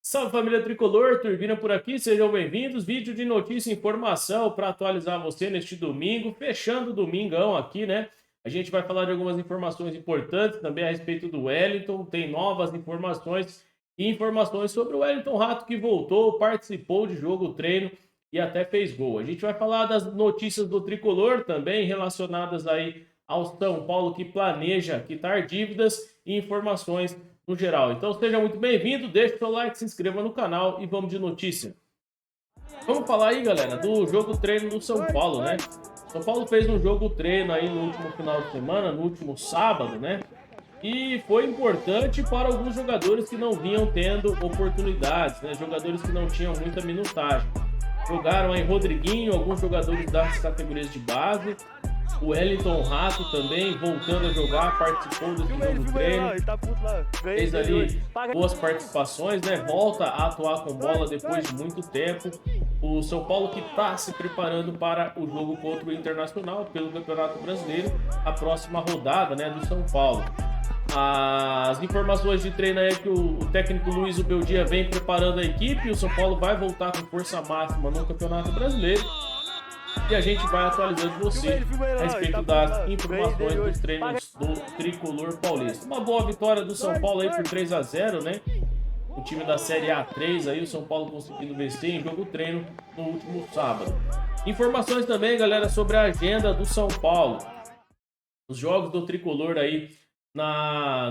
Salve família Tricolor, Turbina por aqui, sejam bem-vindos. Vídeo de notícia e informação para atualizar você neste domingo, fechando o domingão aqui, né? A gente vai falar de algumas informações importantes também a respeito do Wellington, tem novas informações e informações sobre o Wellington Rato que voltou, participou de jogo, treino e até fez gol. A gente vai falar das notícias do Tricolor também relacionadas aí ao São Paulo que planeja quitar dívidas e informações no geral. Então seja muito bem-vindo, deixe seu like, se inscreva no canal e vamos de notícia. Vamos falar aí, galera, do jogo treino do São Paulo, né? São Paulo fez um jogo treino aí no último final de semana, no último sábado, né? E foi importante para alguns jogadores que não vinham tendo oportunidades, né? Jogadores que não tinham muita minutagem. Jogaram aí Rodriguinho, alguns jogadores das categorias de base. O Wellington Rato também, voltando a jogar, participou desse jogo treino. Fez ali boas participações, né? Volta a atuar com bola depois de muito tempo. O São Paulo que está se preparando para o jogo contra o Internacional pelo Campeonato Brasileiro, a próxima rodada, né, do São Paulo. As informações de treino é que o técnico Luiz Ubeldia vem preparando a equipe. O São Paulo vai voltar com força máxima no Campeonato Brasileiro. E a gente vai atualizando você a respeito das informações dos treinos do Tricolor Paulista. Uma boa vitória do São Paulo aí por 3-0, né? O time da Série A3 aí, o São Paulo conseguindo vencer em jogo treino no último sábado. Informações também, galera, sobre a agenda do São Paulo. Os jogos do Tricolor aí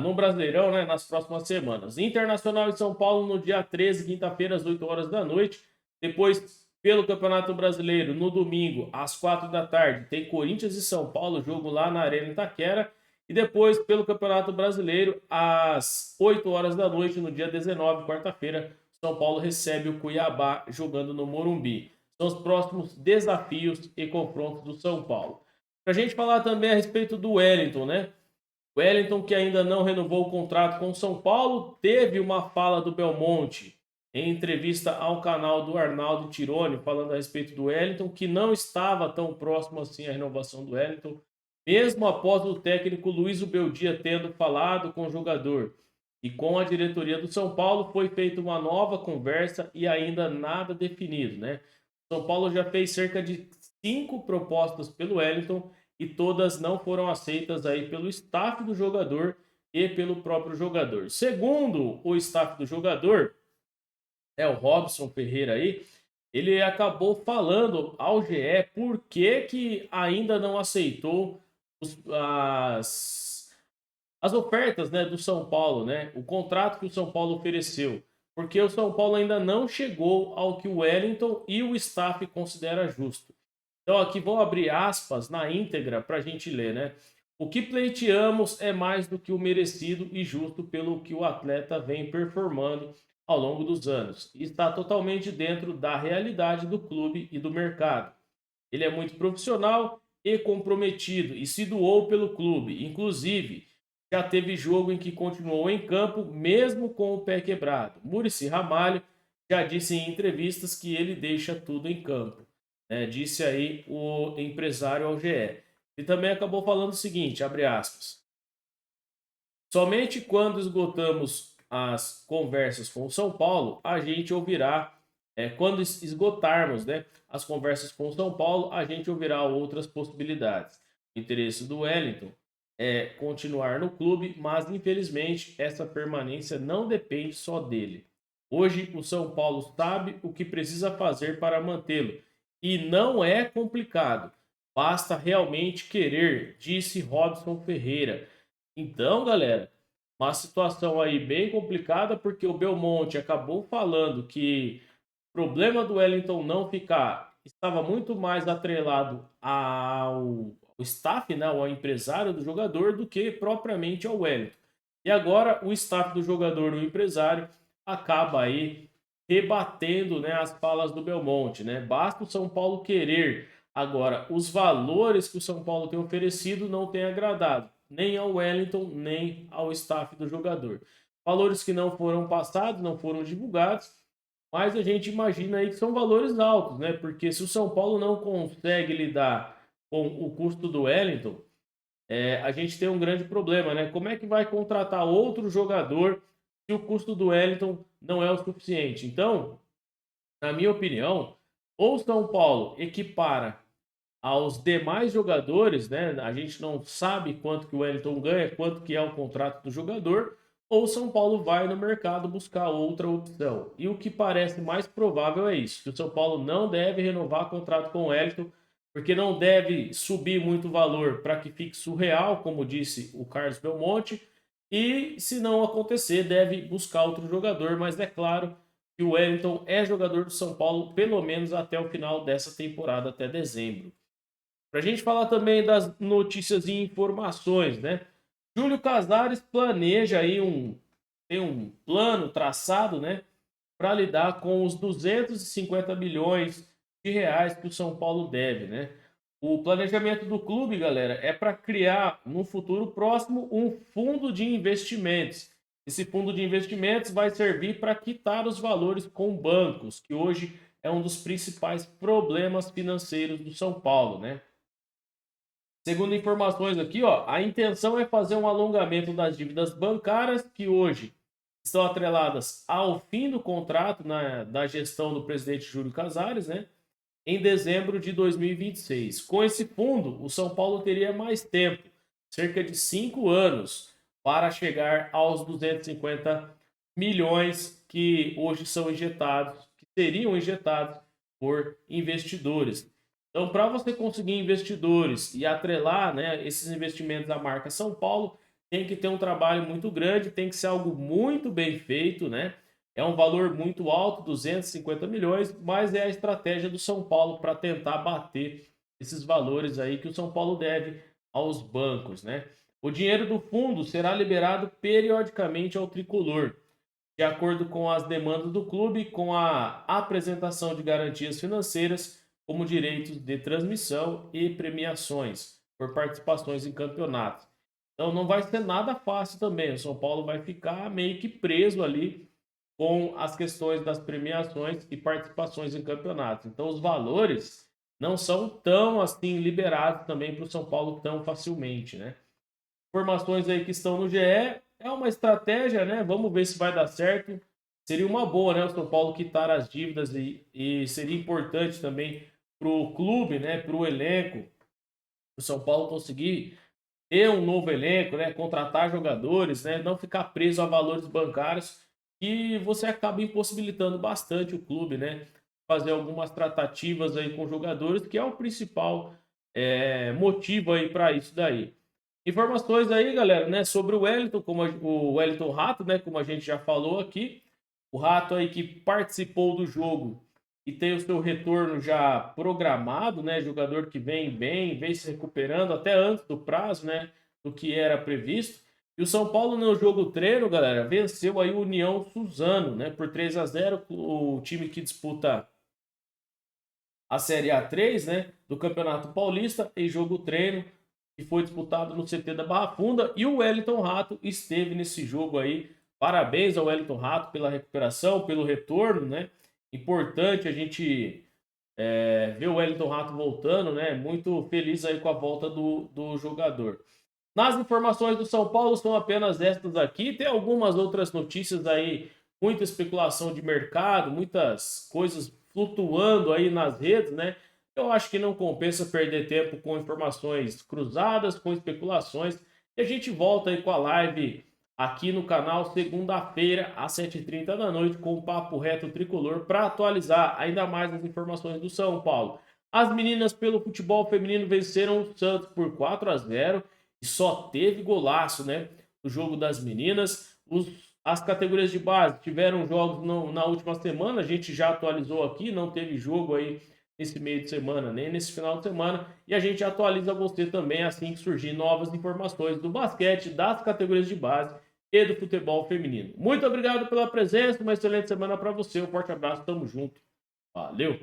no Brasileirão, né, nas próximas semanas. Internacional e São Paulo no dia 13, quinta-feira, às 8 horas da noite. Depois, pelo Campeonato Brasileiro, no domingo, às 4 da tarde, tem Corinthians e São Paulo, jogo lá na Arena Itaquera. E depois, pelo Campeonato Brasileiro, às 8 horas da noite, no dia 19, quarta-feira, São Paulo recebe o Cuiabá jogando no Morumbi. São os próximos desafios e confrontos do São Paulo. Para a gente falar também a respeito do Wellington, né? Wellington, que ainda não renovou o contrato com o São Paulo, teve uma fala do Belmonte em entrevista ao canal do Arnaldo Tironi, falando a respeito do Wellington, que não estava tão próximo assim à renovação do Wellington, mesmo após o técnico Luiz Ubeldia tendo falado com o jogador e com a diretoria do São Paulo, foi feita uma nova conversa e ainda nada definido, né? São Paulo já fez cerca de 5 propostas pelo Wellington e todas não foram aceitas aí pelo staff do jogador e pelo próprio jogador. Segundo o staff do jogador, o Robson Ferreira aí, ele acabou falando ao GE por que ainda não aceitou as ofertas, né, do São Paulo, né, o contrato que o São Paulo ofereceu, porque o São Paulo ainda não chegou ao que o Wellington e o staff considera justo. Então aqui vou abrir aspas na íntegra para a gente ler, né? O que pleiteamos é mais do que o merecido e justo pelo que o atleta vem performando ao longo dos anos. E está totalmente dentro da realidade do clube e do mercado. Ele é muito profissional e comprometido e se doou pelo clube. Inclusive, já teve jogo em que continuou em campo mesmo com o pé quebrado. Muricy Ramalho já disse em entrevistas que ele deixa tudo em campo. Disse aí o empresário ao GE. E também acabou falando o seguinte, abre aspas. Somente quando esgotamos as conversas com o São Paulo, a gente ouvirá, quando esgotarmos, né, as conversas com o São Paulo, a gente ouvirá outras possibilidades. O interesse do Wellington é continuar no clube, mas infelizmente essa permanência não depende só dele. Hoje o São Paulo sabe o que precisa fazer para mantê-lo e não é complicado. Basta realmente querer, disse Robson Ferreira. Então, galera, uma situação aí bem complicada, porque o Belmonte acabou falando que o problema do Wellington não ficar estava muito mais atrelado ao staff, né, ao empresário do jogador, do que propriamente ao Wellington. E agora o staff do jogador e o empresário acaba aí rebatendo, né, as falas do Belmonte, né? Basta o São Paulo querer. Agora, os valores que o São Paulo tem oferecido não têm agradado nem ao Wellington, nem ao staff do jogador. Valores que não foram passados, não foram divulgados, mas a gente imagina aí que são valores altos, né? Porque se o São Paulo não consegue lidar com o custo do Wellington, a gente tem um grande problema, né? Como é que vai contratar outro jogador se o custo do Wellington não é o suficiente. Então, na minha opinião, ou São Paulo equipara aos demais jogadores, né? A gente não sabe quanto que o Wellington ganha, quanto que é o contrato do jogador, ou São Paulo vai no mercado buscar outra opção. E o que parece mais provável é isso, que o São Paulo não deve renovar contrato com o Wellington, porque não deve subir muito o valor para que fique surreal, como disse o Carlos Belmonte, e se não acontecer, deve buscar outro jogador, mas é claro que o Wellington é jogador do São Paulo, pelo menos até o final dessa temporada, até dezembro. Para a gente falar também das notícias e informações, né? Júlio Casares planeja aí tem um plano traçado, né, para lidar com os 250 milhões de reais que o São Paulo deve, né? O planejamento do clube, galera, é para criar no futuro próximo um fundo de investimentos. Esse fundo de investimentos vai servir para quitar os valores com bancos, que hoje é um dos principais problemas financeiros do São Paulo, né? Segundo informações aqui, ó, a intenção é fazer um alongamento das dívidas bancárias que hoje estão atreladas ao fim do contrato da gestão do presidente Júlio Casares, né? Em dezembro de 2026. Com esse fundo, o São Paulo teria mais tempo, cerca de 5 anos, para chegar aos 250 milhões que hoje são injetados, que seriam injetados por investidores. Então, para você conseguir investidores e atrelar, né, esses investimentos à marca São Paulo, tem que ter um trabalho muito grande, tem que ser algo muito bem feito, né? É um valor muito alto, 250 milhões, mas é a estratégia do São Paulo para tentar bater esses valores aí que o São Paulo deve aos bancos, né? O dinheiro do fundo será liberado periodicamente ao tricolor, de acordo com as demandas do clube, com a apresentação de garantias financeiras, como direitos de transmissão e premiações por participações em campeonatos. Então não vai ser nada fácil também. O São Paulo vai ficar meio que preso ali com as questões das premiações e participações em campeonatos. Então os valores não são tão assim liberados também para o São Paulo tão facilmente, né? Informações aí que estão no GE é uma estratégia, né? Vamos ver se vai dar certo. Seria uma boa, né? O São Paulo quitar as dívidas e seria importante também para o clube, né? Para o elenco, o São Paulo conseguir ter um novo elenco, né? Contratar jogadores, né? Não ficar preso a valores bancários que você acaba impossibilitando bastante o clube, né? Fazer algumas tratativas aí com jogadores, que é o principal motivo aí para isso daí. Informações aí, galera, né, sobre o Wellington, o Wellington Rato, né, como a gente já falou aqui. O Rato aí que participou do jogo e tem o seu retorno já programado, né, jogador que vem bem, vem se recuperando até antes do prazo, né, do que era previsto. E o São Paulo no jogo treino, galera, venceu aí o União Suzano, né, por 3-0, o time que disputa a Série A3, né, do Campeonato Paulista, em jogo treino que foi disputado no CT da Barra Funda, e o Wellington Rato esteve nesse jogo aí. Parabéns ao Wellington Rato pela recuperação, pelo retorno, né? Importante a gente ver o Wellington Rato voltando, né? Muito feliz aí com a volta do jogador. Nas informações do São Paulo são apenas estas aqui. Tem algumas outras notícias aí, muita especulação de mercado, muitas coisas flutuando aí nas redes, né? Eu acho que não compensa perder tempo com informações cruzadas, com especulações. E a gente volta aí com a live aqui no canal segunda-feira às 7h30 da noite com o Papo Reto Tricolor para atualizar ainda mais as informações do São Paulo. As meninas pelo futebol feminino venceram o Santos por 4-0 e só teve golaço, né? No jogo das meninas. As categorias de base tiveram jogos na última semana, a gente já atualizou aqui, não teve jogo aí nesse meio de semana, nem nesse final de semana, e a gente atualiza você também assim que surgir novas informações do basquete, das categorias de base e do futebol feminino. Muito obrigado pela presença, uma excelente semana para você, um forte abraço, tamo junto, valeu!